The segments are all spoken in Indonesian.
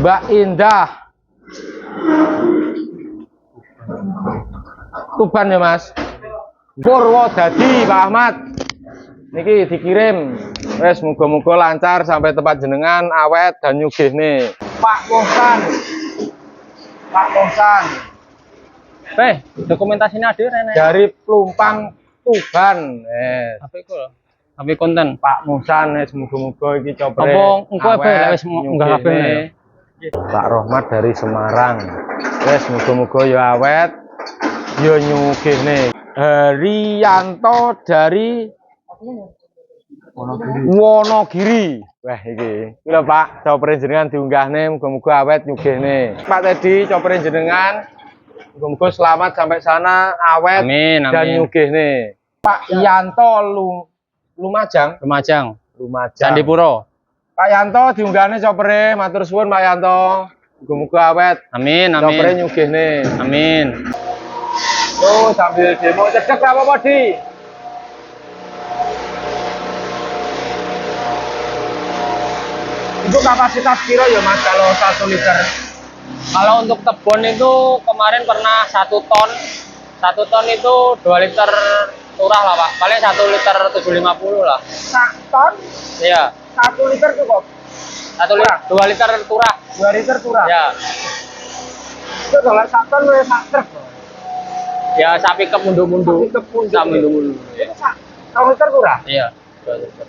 Mbak Indah. Tuban ya Mas. Purwodadi Pak Ahmad. Niki dikirim. Wes muga-muga lancar sampai tempat jenengan awet dan nyugih nih. Pak Mohsan. Pak Mohsan. Dokumentasinya ada Rene. Dari Plumpang Tuban. Tapi konten Pak Mohsan muga-muga iki copre. apa engko wis munggah kabeh. Pak Rohmat dari Semarang. Wes muga-muga ya awet ya nyugih nih. Haryanto dari Wonogiri. Wah iki. Lho Pak, copre jenengan diunggahne muga-muga awet nyugihne. Pak Teddy, copre jenengan muga-muga selamat sampai sana, awet Amin, amin. dan nyugihne. Pak Yanto Lumajang. Candipuro. Pak Yanto diunggahne copre, matur suwun Pak Yanto. Muga-muga awet. Amin, amin. Copre nyugihne. Amin. Tuh sambil demo cedek apa Di? Itu kapasitas kilo ya Mas kalau 1 liter? Kalau untuk tebon itu kemarin pernah 1 ton. 1 ton itu 2 liter turah lah Pak. Paling 1 liter 750 lah. 1 ton? Iya. 1 liter cukup? 2 liter turah. 2 liter turah? Ya. Itu kalau 1 ton wis sak truk. Ya sapi kemundu-mundu. Sapi mundu-mundu. Itu 1 liter turah? Iya. 2 liter.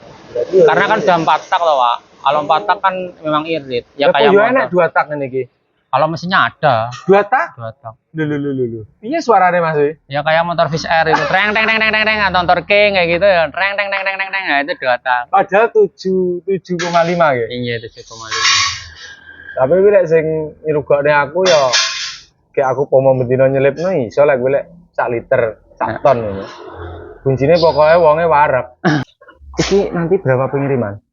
Karena kan sudah 4 tak loh Pak. Kalau 4 tak kan memang irit. Ya kayak enak 2 tak ini. Kalau mesinnya ada. 2 tak? 2 tak. Lho. Iya suaranya Mas? Ya kayak motor Fish Air itu. Treng atau motor King kayak gitu ya. Treng nah itu 2 tak. Padahal 7,5 ya. Iya 7,5. Tapi lek sing nyerugokne aku ya kayak aku pomo bendino nyelipno iso lek golek 1 liter, 1 ton ngono. Kuncine pokoknya wonge warep. Iki nanti berapa pengiriman?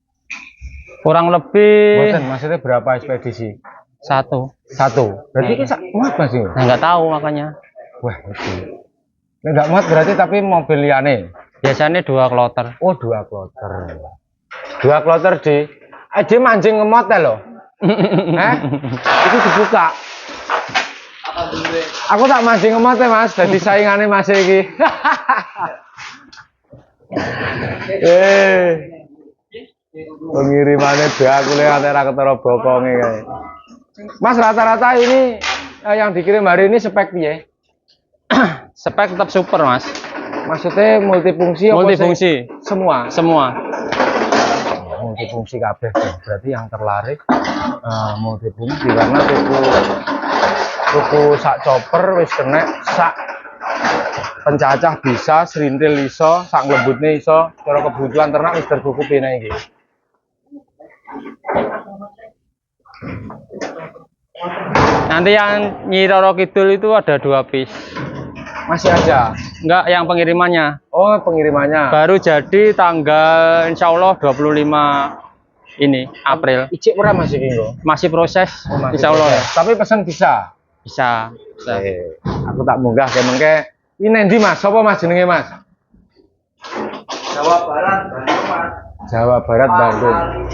Kurang lebih Boten, maksudnya berapa ekspedisi? 1. Berarti ini muat Mas ini? Nah, nggak tahu makanya. Wah, itu. Ini nggak muat berarti tapi mobil liane. Biasanya 2 kloter. Oh, 2 kloter. 2 kloter di. Dia mancing ngemot ya loh. Itu dibuka. Aku tak mancing ngemot ya Mas. Jadi saingannya Mas iki. Pengirimannya dia aku lihat antara ketara bokonge kayak. Mas rata-rata ini yang dikirim hari ini spek piye? Spek tetap super Mas. Maksudnya multifungsi? Multifungsi. Semua. Multifungsi kabeh. Berarti yang terlarik multifungsi karena tuku sak chopper wis kena sak pencacah bisa, serintil iso, sak nglebutne iso, cara kebutuhan ternak wis tercukupi nek iki. Nanti yang Nyi Roro Kidul itu ada 2 piece. Masih ada? Enggak, yang pengirimannya. Oh, pengirimannya. Baru jadi tanggal insya Allah 25 ini April. Icik ora Mas iki engko? Masih proses, Masih insya Allah ya. Tapi pesan bisa. Bisa. Aku tak munggah ke mengke. Ini nendi Mas? Sapa Mas jenenge Mas? Jawa Barat, Bandung Mas. Jawa Barat, Bandung.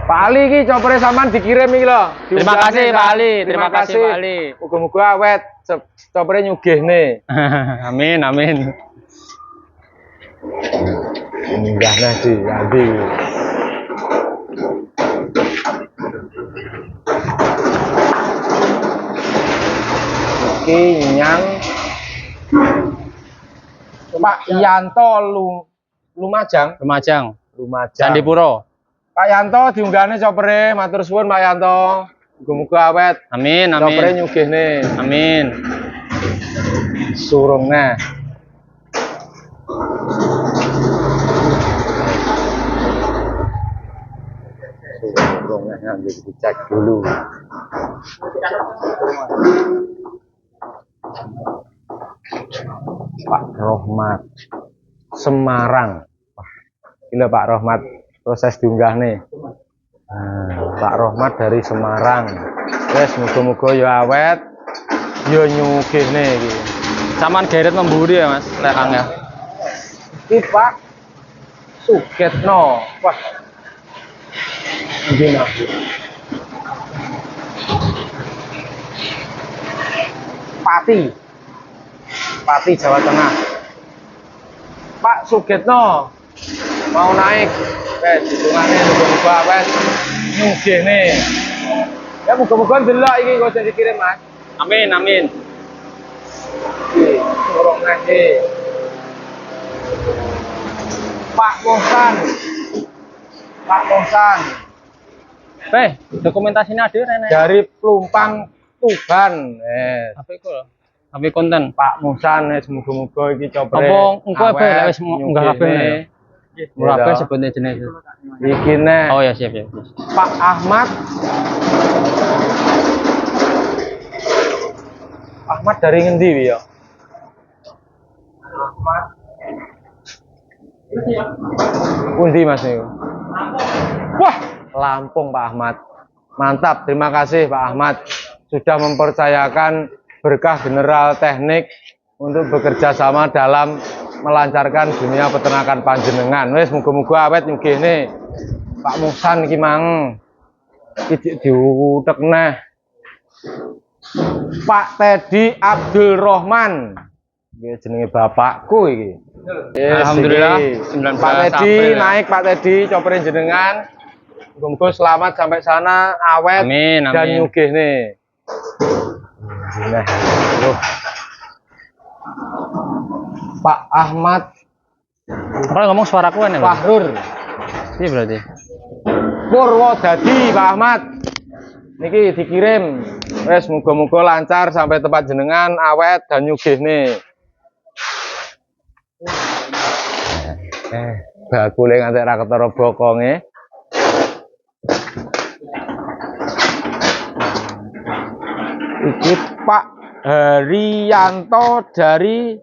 Pak Ali iki copre sampean dikirim iki lho. Terima kasih Pak Ali. Terima kasih Pak Ali. Muga-muga awet copre nyugihne. Amin, amin. Munggah nasi adi. Iki nyang Pak Yanto Lumajang. Candipuro. Pak Yanto diunggahne copre, matur suwun Pak Yanto. Muga-muga awet. Amin, amin. Copre nyugihne. Amin. Surungne. Surungne nanti dicek dulu. Pak Rohmat Semarang. Wah, gila Pak Rohmat proses diunggah nih. Pak Rohmat dari Semarang. Wes muga-muga ya awet, ya nyugih nih. Saman geret memburi ya Mas, lekangnya. Iki Pak Suketno. Wah. Gimana? Pati. Pati Jawa Tengah. Pak Sugitno mau naik. Wes hitungannya muga-muga wes nyugih nih. Ya muga-muga ndelok iki kok sing dikirim, Mas. Amin, amin. Iki urung ngasih. Pak Mohsan. Pak Mohsan Dokumentasinya ada Rene. dari Plumpang Tuban. Apa iku lho? Apa konten? Pak Mohsan muga-muga iki copre. Apa engko ae wis munggah kabeh ya. Munggah kabeh sebutnya jenis. Iki nih. Oh ya, siap ya. Pak Ahmad. Ahmad dari ngendi wi ya? Ahmad. Pundi Mas niku? Wah, Lampung Pak Ahmad. Mantap, terima kasih Pak Ahmad sudah mempercayakan berkah General Teknik untuk bekerja sama dalam melancarkan dunia peternakan panjenengan. Wes muga-muga awet nyugih nih. Pak Musan iki mang. Iki diutek neh. Pak Teddy Abdul Rahman. Iki jenenge bapakku iki. Yes, Alhamdulillah iki. 19 Pak Teddy April, ya. naik Pak Teddy coperin jenengan. Muga-muga selamat sampai sana awet Amin, dan amin. nyugih nih. Nah, Pak Ahmad Kalau ngomong suaraku kan ya, Pak? Fahrur Iya berarti. Purwodadi Pak Ahmad. Niki dikirim. Wes muga-muga lancar sampai tempat jenengan awet dan nyugih nih. Bakule nganti ra ketara bokonge. Iki Pak Haryanto dari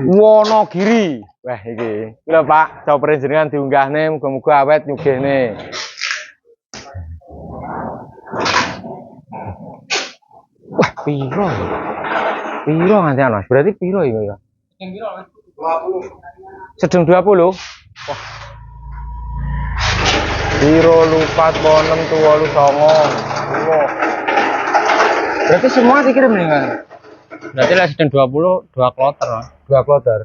Wonogiri. Wah iki. Lho Pak, coperin jenengan diunggahne muga-muga awet nyugihne. Wah, piro? Piro ngantian Mas? Berarti piro iki ya? Sedeng 20. Wah. Piro lupat bonem tuwa lu songo. Wah. Berarti semua dikirim nih kan? Berarti lah sedang 20 2 kloter, Mas. 2 kloter.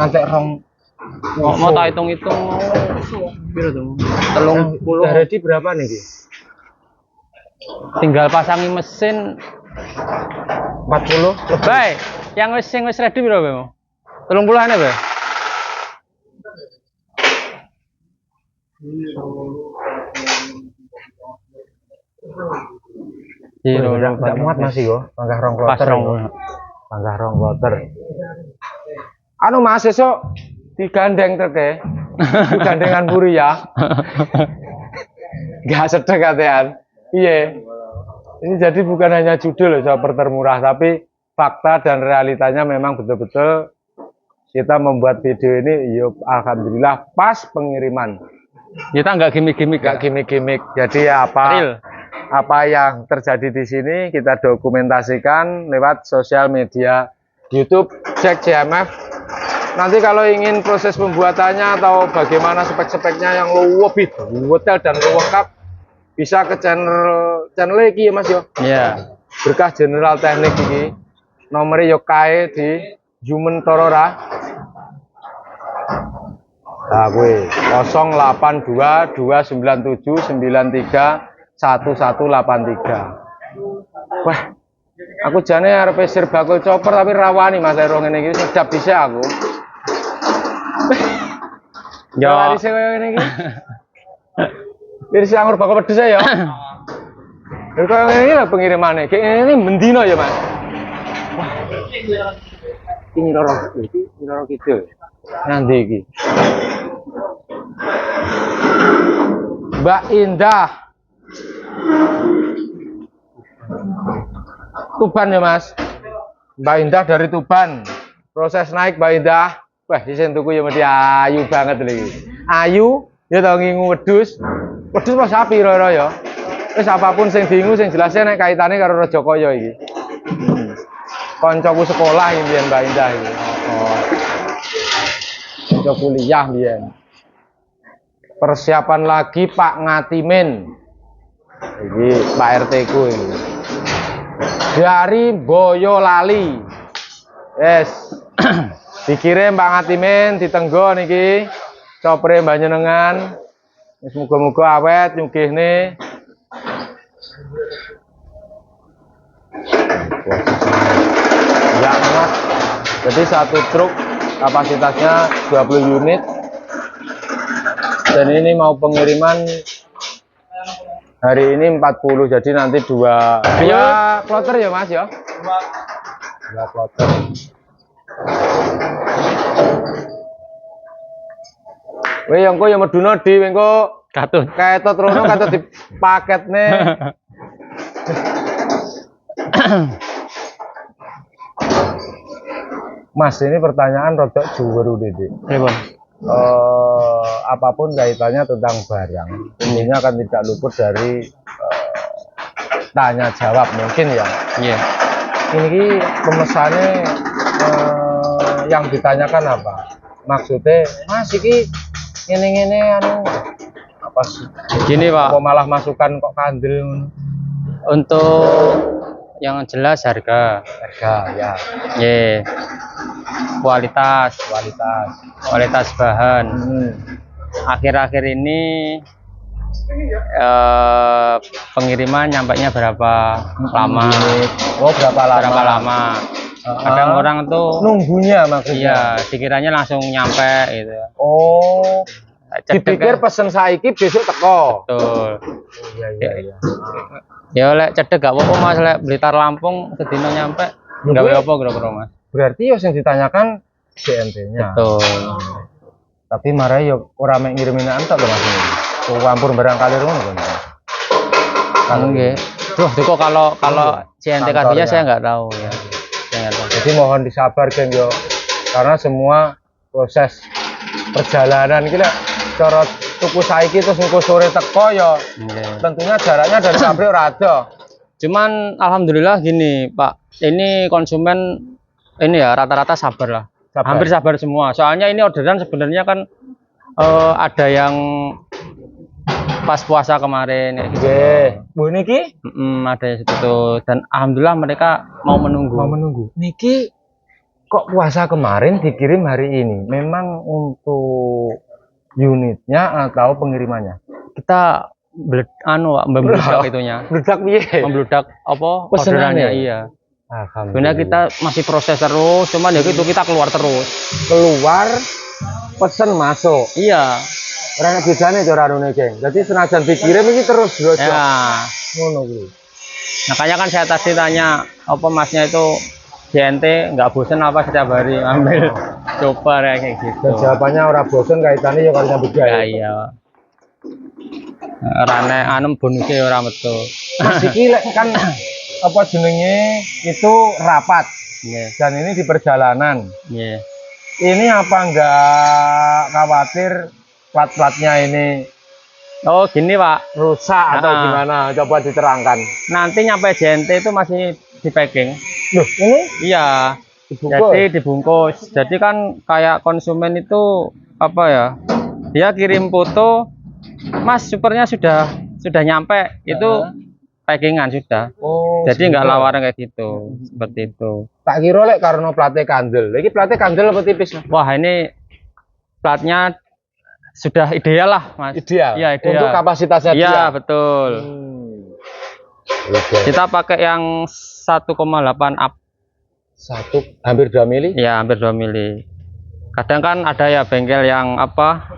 Ngantek rong Mau tak hitung-hitung mau piro tuh? 30. ready berapa nih Ki? Tinggal pasangi mesin 40 Bay, yang wis ready piro, Bay? 30-an ya, Bay? Iya, tidak muat masih yo, panggah rong kloter. Panggah rong kloter. Anu Mas esuk digandeng treke. Gandengan puri ya. Gak sedek katean. Iya. Ini jadi bukan hanya judul chopper termurah, tapi fakta dan realitanya memang betul-betul kita membuat video ini yuk alhamdulillah pas pengiriman. Kita nggak gimmick-gimmick, Gak gimmick-gimmick. Jadi apa yang terjadi di sini kita dokumentasikan lewat sosial media YouTube Cek CMF. Nanti kalau ingin proses pembuatannya atau bagaimana spek-speknya yang lebih detail dan lengkap bisa ke channel iki ya Mas yo. Iya. Berkah General Teknik iki. Nomornya yo kae di Human Torora. Nah, gue 082 297 93 1183. Wah, aku jane arep sir bakul chopper tapi rawani Mas Ero ngene iki sedap bisa aku. Yo. Lari sing koyo ngene iki. Dari si anggur bakal pedes ya. Dari koyo ngene iki lho pengirimane. Kayak ngene iki mendino ya, Mas. Wah. Ini Nyiroro Kidul. Nanti iki. Mbak Indah. Tuban ya Mas. Mbak Indah dari Tuban. Proses naik Mbak Indah. Wah, sing tuku ya mesti ayu banget lagi. Ayu, ya tau ngingu wedhus. Wedhus apa sapi lho ya. Wis apapun sing diingu sing jelasnya nek kaitane karo Rajakaya iki. Koncoku sekolah iki mbiyen Mbak Indah iki. Oh. Konco kuliah mbiyen. Persiapan lagi Pak Ngatimin. Iki Pak RT ku ini. dari Boyolali. Yes. Dikirim Pak Ngatimin ditenggo niki. Copre Banjenengan. Wis muga-muga awet nyugihne. Ya, Mas. Jadi satu truk kapasitasnya 20 unit. Dan ini mau pengiriman hari ini 40, jadi nanti dua kloter ya Mas ya? Dua kloter. Weh yang kok yang meduna di wengko Katut. ketot rono katut di paketne. Mas, ini pertanyaan rodok juwer Didik. Apapun kaitannya tentang barang, tentunya akan tidak luput dari tanya jawab mungkin ya. Iya. Ini pemesannya yang ditanyakan apa? Maksudnya, Mas ini anu apa sih? Gini Pak, Kok malah masukan kok kandel? untuk yang jelas harga Ya, ya, kualitas bahan. Akhir-akhir ini pengiriman nyampainya berapa lama? Oh, berapa lama? Kadang orang tuh Nunggunya maksudnya. iya dikiranya langsung nyampe gitu. Oh, Cedek dipikir kan? pesen saiki besok teko. Betul. Iya. Ya lek cedek gak apa-apa Mas, lek Blitar Lampung sedina nyampe gawe apa kira-kira Mas? Berarti yang ditanyakan CNT-nya. Betul. Tapi marai yo ora mek ngirimin antar lho Mas. Oh, ampun barangkali ngono kan. Nggih. Duh, kok kalau CNT Kantornya. tadinya saya nggak tahu ya. Saya nggak tahu. Jadi mohon disabar Geng yo. Karena semua proses perjalanan kita cara tuku saiki terus engko sore teko ya Nggih. tentunya jaraknya dari pabrik ora ada. Cuman alhamdulillah gini Pak, ini konsumen ini ya rata-rata sabar lah. Sabar. Hampir sabar semua. Soalnya ini orderan sebenarnya kan ada yang pas puasa kemarin ya gitu. Nggih. Bu niki Ada yang situ tuh. Dan alhamdulillah mereka mau menunggu. mau menunggu. Niki kok puasa kemarin dikirim hari ini? Memang untuk unitnya atau pengirimannya? Kita membludak itunya. Bludak piye? Membludak apa Pesenannya? orderannya iya. Alhamdulillah. Sebenarnya kita masih proses terus, cuman ya itu kita keluar terus. Keluar pesen masuk. Iya. Ora ana bedane cara arune, Geng. Jadi senajan dikirim iki terus bro. Ya. Ngono kuwi. Makanya kan saya tadi tanya apa masnya itu CNT nggak bosen apa setiap hari ambil coba kayak gitu. Dan jawabannya ora bosen kaitannya ya karo nyambut gawe. Ya iya. Rane anem bonusnya ora metu. Mas iki lek kan apa jenenge itu rapat Nggih. dan ini di perjalanan. Nggih. Ini apa enggak khawatir plat-platnya ini Oh gini Pak, rusak atau Nah. gimana? Coba diterangkan. nanti nyampe JNT itu masih di packing. Loh, ini Iya. dibungkus. Jadi dibungkus. Jadi kan kayak konsumen itu apa ya? Dia kirim foto, Mas supernya sudah nyampe. Itu packingan sudah. Oh, Jadi nggak sebentar. lawaran kayak gitu. Seperti itu. Tak kira lek karena platnya kandel. Lagi platnya kandel apa tipis? Wah, ini platnya sudah ideal lah, Mas. Ideal. Iya, ideal. Untuk kapasitasnya Iya, dia. betul. Oke. Kita pakai yang 1,8 up. Hampir 2 mili. Ya, hampir 2 mili. Kadang kan ada ya bengkel yang apa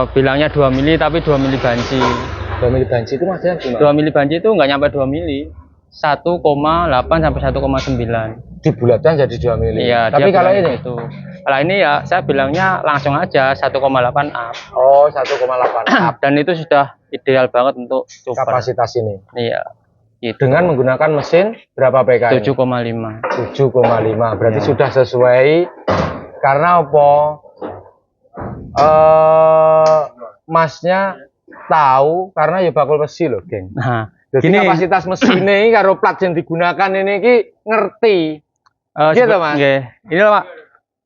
bilangnya 2 mili tapi 2 mili banci. 2 mili banci itu maksudnya gimana? 2 mili banci itu nggak nyampe 2 mili. 1,8 sampai 1,9. Dibulatkan jadi 2 mili. Iya, Tapi dia kalau bilang ini gitu. Kalau ini ya saya bilangnya langsung aja 1,8 up. oh 1,8 up Dan itu sudah ideal banget untuk super. kapasitas ini. Iya. Gitu. Dengan menggunakan mesin berapa PK? 7,5. 7,5. Berarti Ya. sudah sesuai karena apa? Masnya tahu karena ya bakul besi loh, Geng. Nah, Jadi gini. kapasitas mesin ini karo plat yang digunakan ini ki ngerti. Gitu, Mas? Nggih. Ini loh, Pak.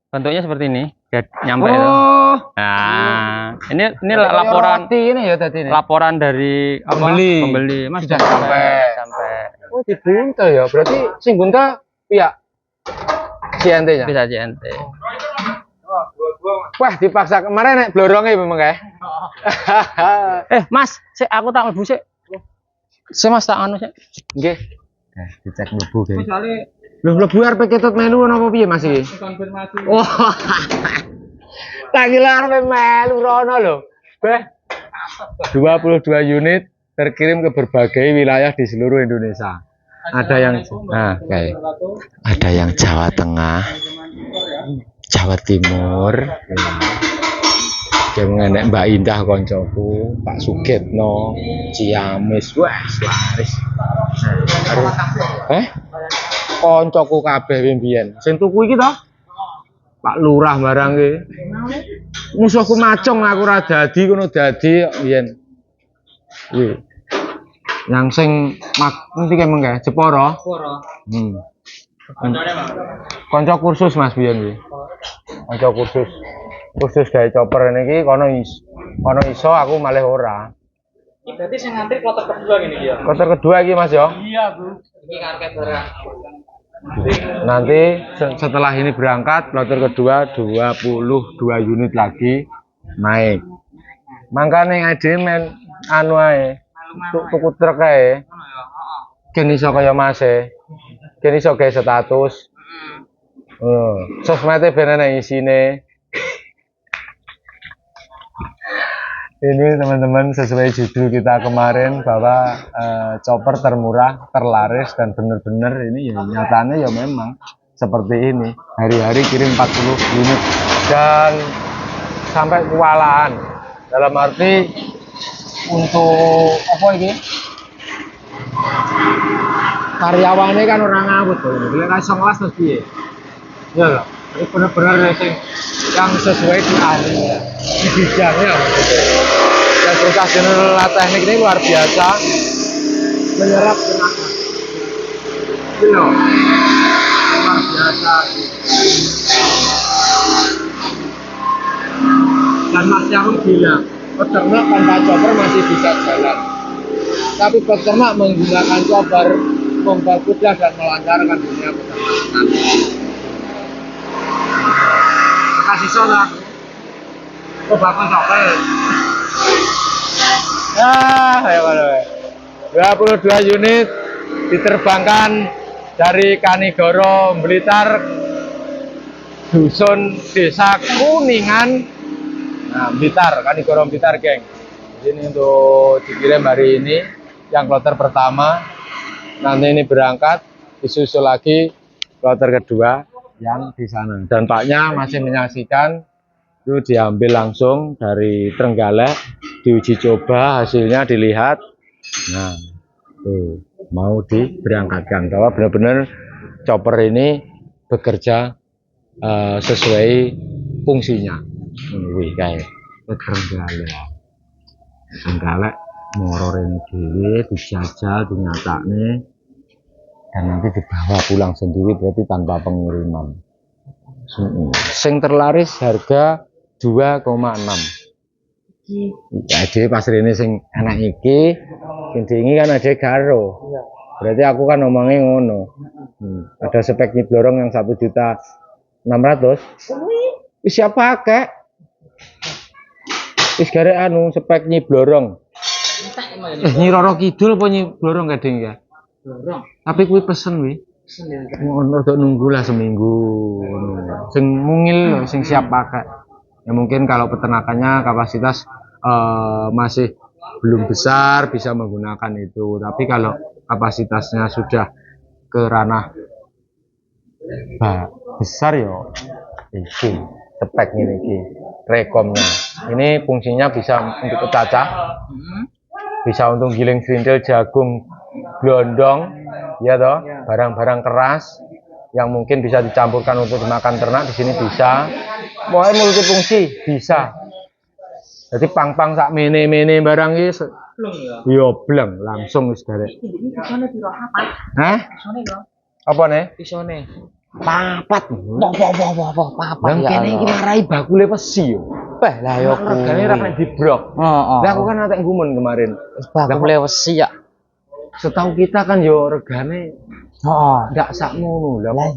Bentuknya seperti ini. Dia nyampe itu. Oh, Nah, ini kayak laporan roti ini ya tadi ini. laporan dari apa? Pembeli. Pembeli. Mas Sudah sampai. sampai. Oh, dibunta ya. Berarti sing bunta pihak CNT-nya. Bisa CNT. Wah, dipaksa kemarin nek blorongnya memang kayak. Mas, aku tak mlebu sik. Mas tak anu sik. Nggih. Dicek mlebu ge. Lho mlebu arep ketut melu napa piye Mas iki? Konfirmasi. Oh. Tak kira arep melu rono lho. Beh. 22 unit terkirim ke berbagai wilayah di seluruh Indonesia. Ada yang ada yang Jawa Tengah, Jawa Timur. Dia mengenek Mbak Indah koncoku, Pak Sugitno, Ciamis, wah laris. Koncoku kabeh mbiyen. Sing tuku iki to? Pak Lurah barang iki. Musuhku macong aku ora dadi kono dadi kok mbiyen. Kuwi. Yang sing ngerti ke mengke Jepara? Jepara. Kanca kursus Mas biyen iki. Kanca kursus. Kursus gawe chopper niki kono iso aku malih ora. Iki berarti sing ngantri kloter kedua ngene iki ya. Kloter kedua iki Mas ya? Iya, Bu. Iki karket barang. Nanti setelah ini berangkat kloter kedua 22 unit lagi naik. Mangkane ade men anu ae. Tuku truk ae. Gen iso kaya Mas e. Gen iso gawe status. Sosmede ben ana isine. Ini teman-teman sesuai judul kita kemarin bahwa chopper termurah, terlaris dan benar-benar ini ya nyatanya ya memang seperti ini. Hari-hari kirim 40 unit dan sampai kewalahan. Dalam arti untuk apa ini? Karyawannya kan orang ngabut tuh. Bila kayak 11 terus piye? Ya loh. Ini benar-benar racing yang sesuai di ahlinya, di bidangnya. Dan perusahaan General Teknik ini luar biasa menyerap tenaga. Ini loh, luar biasa. Dan Mas Yarum bilang, peternak tanpa chopper masih bisa jalan. Tapi peternak menggunakan chopper mempermudah dan melancarkan dunia peternakan. Kasih soda. Oh bagus oke. Ayo mana? 22 unit diterbangkan dari Kanigoro Blitar, dusun desa Kuningan. Nah, Blitar, Kanigoro Blitar, geng. Ini untuk dikirim hari ini yang kloter pertama. Nanti ini berangkat, disusul lagi kloter kedua yang di sana. Dan Paknya masih menyaksikan, itu diambil langsung dari Trenggalek, diuji coba, hasilnya dilihat. Nah, tuh mau diberangkatkan bahwa benar-benar chopper ini bekerja sesuai fungsinya. Wih kayak Trenggalek moror ini dhewe dijajal dinyatakne dan nanti dibawa pulang sendiri berarti tanpa pengiriman. Sing terlaris harga 2,6. Ya dhewe pas rene sing enak iki, sing diingi kan ada garo. Berarti aku kan ngomongnya ngono. Ada spek nyiblorong yang 1.600.000. Wis siapa pakai? Wis garek anu spek nyiblorong. Nyi Roro Kidul apa nyiblorong kadang ya? Tapi kuwi pesen wi. Ngono untuk nunggu lah seminggu. Sing mungil sing siap pakai. Ya mungkin kalau peternakannya kapasitas masih belum besar bisa menggunakan itu. Tapi kalau kapasitasnya sudah ke ranah besar yo iki spek ini iki rekomnya. Ini fungsinya bisa untuk cacah. Bisa untuk giling serintil jagung blondong, ya toh, barang-barang keras yang mungkin bisa dicampurkan untuk dimakan ternak di sini bisa. Pokoknya multifungsi bisa. Jadi pang-pang sak mene-mene barang iki yo bleng langsung wis garek. Pisone piro? Hah? Pisone lho. Apa nih? Pisone. Papat. Papat. Yang kene iki marai bakule besi yo. Beh lah yo regane ra nek dibrok. Lah aku kan atek gumun kemarin. Bakule besi ya. Setahu kita kan yo regane Oh, nggak sakmono lah.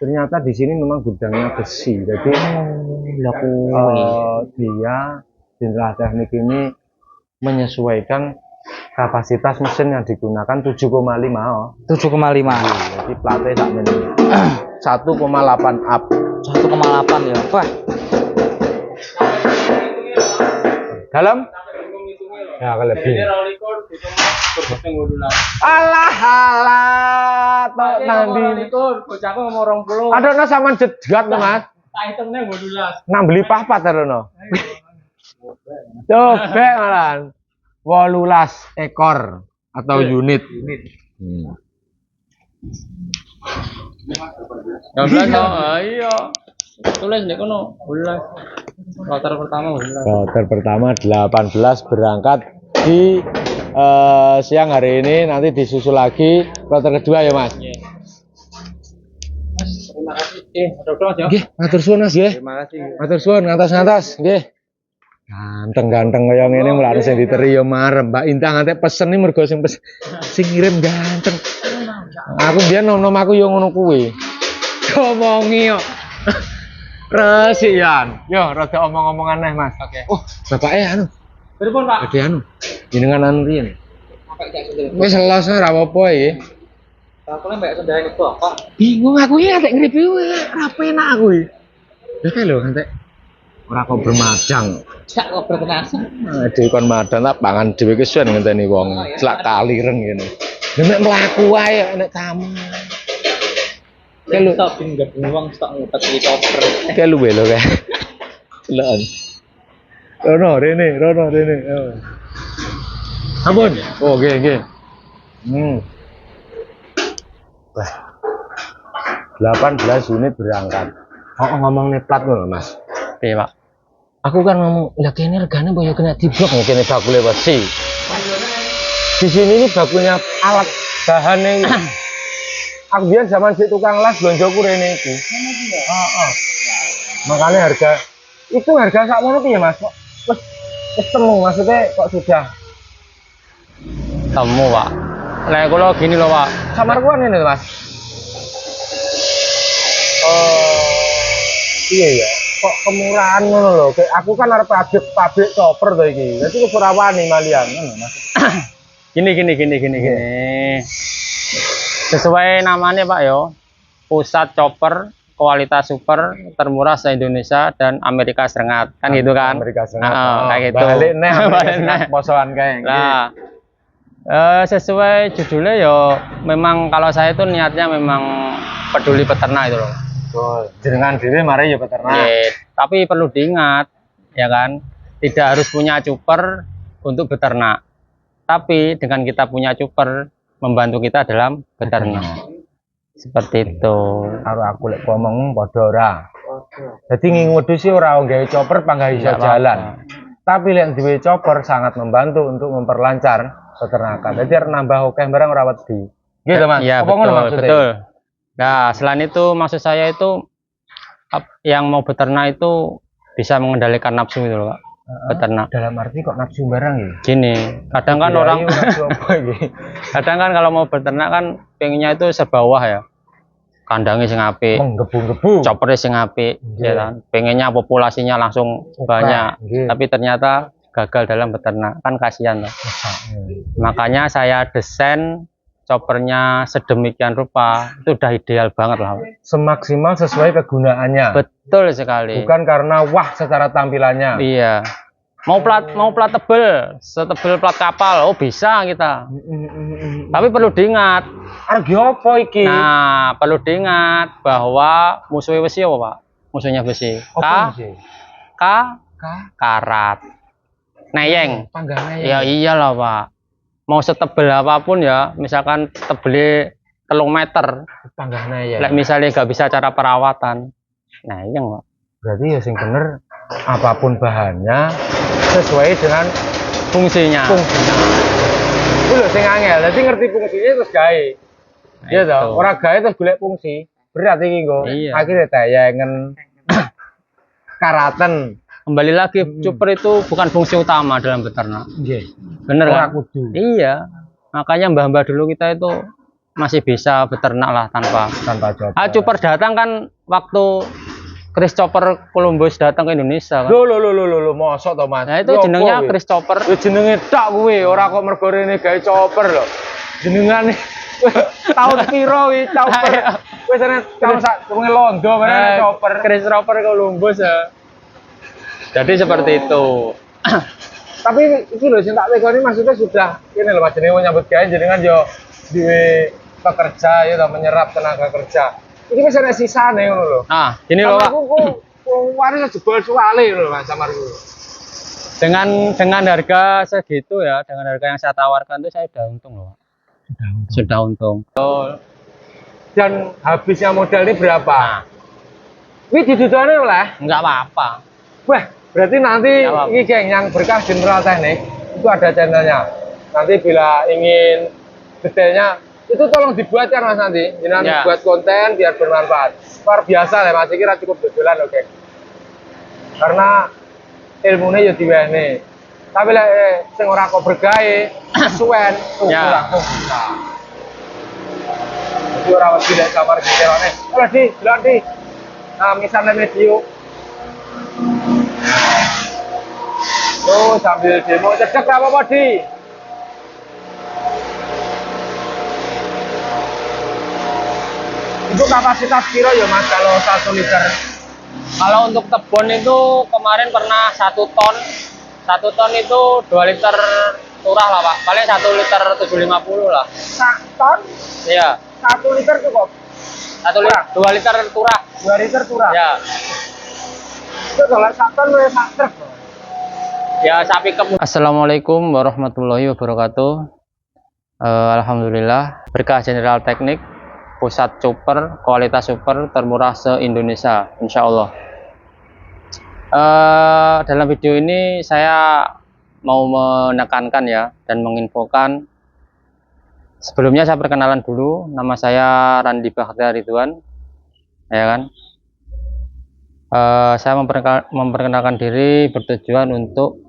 Ternyata di sini memang gudangnya besi. Jadi dia Jenderal Teknik ini menyesuaikan kapasitas mesin yang digunakan 7,5 oh. 7,5. Jadi platnya tak ini 1,8 up. 1,8 ya. Wah, Dalam? Ya lebih. Alah alah tok nanti. Bocahku ngomong 20. Ada no sama jegat no Mas. Tak hitungnya 12. Nah beli papat ada no. Coba malan. 18 ekor atau unit. Hmm. 12 iya. Tulis nek kono 12. Kloter pertama 12. Kloter pertama 18 berangkat di siang hari ini, nanti disusul lagi kloter kedua ya Mas. Terima kasih. Mas ya. Nggih, matur suwun Mas nggih. Terima kasih. Matur suwun ngantos-ngantos nggih. Ganteng-ganteng kaya ngene mulane sing diteri yo marem. Mbak Intan nganti pesen iki mergo sing ngirim ganteng. Aku biyen nom-nom aku yo ngono kuwi. Ngomongi yo. Resian. Yo rada omong-omongan neh Mas. Oke. Oh, bapake anu. Pripun, Pak? Gede anu. Jenengan anu riyen. Apa iki sendiri? Wis selos ora apa-apa iki. Aku lek sendiri niku apa? Bingung aku ya nek ngripi ora penak aku iki. Ya kae lho ngantek ora kok bermadang. Jak kok berkenasa. Dhewe kon madang tak pangan dhewe ki suwen ngenteni wong. Celak kaliren ngene. Nek mlaku wae nek tamu. Kalau tak pinggir uang tak ngutet di koper. Kayak luwe lho kae. Celokan. Rono rene. Oh. Ampun. Oh, nggih. Wah. 18 unit berangkat. Oh, ngomong nih plat ngono, Mas. Oke, Pak. Aku kan ngomong, lah kene regane mbok ya kena diblok ya kene bakule besi. Di sini ini bakunya alat bahannya. Aku biar zaman si tukang las blonjoku rene iki. Heeh. Makanya harga sakmono piye Mas? Kok wis temu maksudnya kok sudah Temu, Pak. Lek kula gini loh, Pak. samar kuwi ngene lho, Mas. Oh. Iya ya. Kok kemurahan ngono lho. Kayak aku kan arep pabrik chopper to iki. Dadi kok ora wani malian ngono, Mas. Gini. Sesuai namanya Pak yo, pusat chopper kualitas super termurah se-Indonesia dan Amerika Serikat kan gitu kan? Amerika Serikat. Kayak gitu. Balik neh Balik neh. posoan kae. Nah, sesuai judulnya yo, memang kalau saya itu niatnya memang peduli peternak itu loh. Oh, jenengan dhewe mari ya peternak. Tapi perlu diingat, ya kan, tidak harus punya chopper untuk beternak. Tapi dengan kita punya chopper membantu kita dalam beternak. Seperti itu. Karo aku lek ngomong padha ora. Dadi ngingudu sih ora nggawe chopper panggah iso jalan. Tapi lek duwe chopper sangat membantu untuk memperlancar peternakan. Jadi nambah akeh barang ora wedi. Nggih to Mas? Iya, Apa ngono maksudnya? betul. Nah, selain itu maksud saya itu yang mau beternak itu bisa mengendalikan nafsu itu loh, Pak. Beternak. Dalam arti kok nafsu barang ya? Gini, kadang kan orang nafsu apa iki? kadang kan kalau mau beternak kan pengennya itu serba wah ya. Kandangnya sing apik, Menggebu-gebu. choppernya sing apik, ya kan. Pengennya populasinya langsung banyak. nggih. Tapi ternyata gagal dalam beternak, kan kasihan loh. Makanya saya desain choppernya sedemikian rupa, itu udah ideal banget lah. Semaksimal sesuai kegunaannya. Betul sekali. Bukan karena wah secara tampilannya. Iya. Mau plat tebel, setebel plat kapal, oh bisa kita. Tapi perlu diingat. Harga apa iki? Nah, perlu diingat bahwa musuhnya besi apa, Pak? Musuhnya besi. Apa sih? Karat. Neyeng. Panggangnya Ya iyalah, Pak. Mau setebel apapun ya, misalkan tebelnya 3 meter, panggangnya ya. like misalnya nggak bisa cara perawatan, nah iya Pak. Berarti ya sing bener apapun bahannya sesuai dengan Fungsinya. Itu lho sing angel. Dadi ngerti fungsinya terus gawe. Iya Itu. toh, ora gawe terus golek fungsi. Berat iki nggo. Iya. Akhirnya dayangen karaten. Kembali lagi, chopper itu bukan fungsi utama dalam beternak. Nggih. Bener Ora kan? kudu. Iya. Makanya mbah-mbah dulu kita itu masih bisa beternak lah tanpa chopper. chopper datang kan waktu Christopher Columbus datang ke Indonesia kan. Lho, mosok to, Mas. Nah itu Yo, jenengnya apa kuwi? Christopher. Yo jenenge tak kuwi, ora kok mergo rene gawe chopper lho. Jenengane tahun piro kuwi chopper? Wis ana tahun sak durunge londo mana chopper. Christopher Columbus ya. Jadi seperti itu. Tapi iki lho sing tak pegoni maksudnya sudah ini lho Mas jenenge nyambut gawe jenengan yo duwe pekerja ya menyerap tenaga kerja. Iki wis ana sisane ngono lho. Nah, gini loh Pak. Aku waris jebol suwale lho Mas samarku. Dengan harga segitu ya, dengan harga yang saya tawarkan itu saya udah untung loh Pak. Sudah untung. Dan habisnya modal ini berapa? Ini diduduknya oleh? Enggak apa-apa. Wah, berarti nanti Nggak apa-apa. ini geng yang berkah General Teknik itu ada channelnya. Nanti bila ingin detailnya itu tolong dibuat ya Mas nanti. Jangan Ya. buat konten biar bermanfaat. Luar biasa lah Mas, kira cukup dodolan oke. Karena ilmunya ya diwene. Tapi lah sing ora kok bergawe kesuwen Ya. langsung bisa. Jadi ora wedi lek kamar diterone. Ora di, delok di. Nah, misalnya video. Tuh sambil demo cedek apa di? Itu kapasitas kilo ya Mas kalau 1 liter. Kalau untuk kebun itu kemarin pernah 1 ton. 1 ton itu 2 liter turah lah Pak. Paling 1 liter 750 lah. 1 ton, Iya. 1 liter cukup. 2 liter turah. 2 liter turah. Ya. Itu kalau 1 ton wis sak truk. Ya sapi kebun. Assalamualaikum warahmatullahi wabarakatuh. Alhamdulillah berkah General Teknik, pusat chopper kualitas super termurah se-Indonesia, insya Allah. Dalam video ini saya mau menekankan ya dan menginfokan. Sebelumnya saya perkenalan dulu, nama saya Randi Bakhtiar Ridwan, ya kan. Saya memperkenalkan diri bertujuan untuk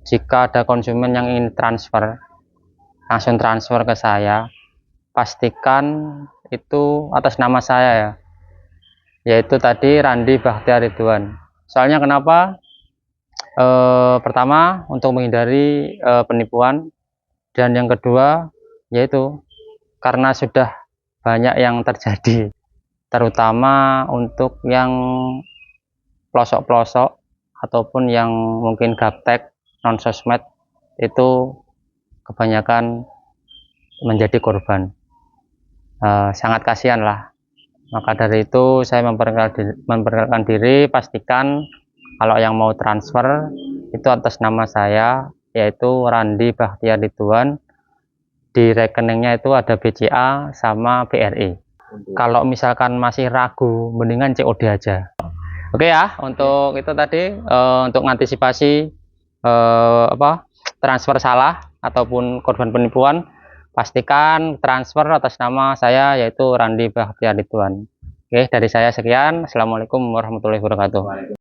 jika ada konsumen yang ingin transfer, langsung transfer ke saya, pastikan itu atas nama saya ya, yaitu tadi Randi Bakhtiar Ridwan. Soalnya kenapa? Pertama untuk menghindari penipuan, dan yang kedua yaitu karena sudah banyak yang terjadi, terutama untuk yang pelosok-pelosok ataupun yang mungkin gaptek non sosmed itu kebanyakan menjadi korban. Sangat kasihan lah. Maka dari itu saya memperkenalkan diri, pastikan kalau yang mau transfer itu atas nama saya, yaitu Randi Bakhtiar Ridwan. Di rekeningnya itu ada BCA sama BRI. Kalau misalkan masih ragu, mendingan COD aja. Oke ya, untuk itu tadi untuk mengantisipasi transfer salah ataupun korban penipuan, pastikan transfer atas nama saya yaitu Randi Bakhtiar Ridwan. Oke, dari saya sekian. Assalamualaikum warahmatullahi wabarakatuh.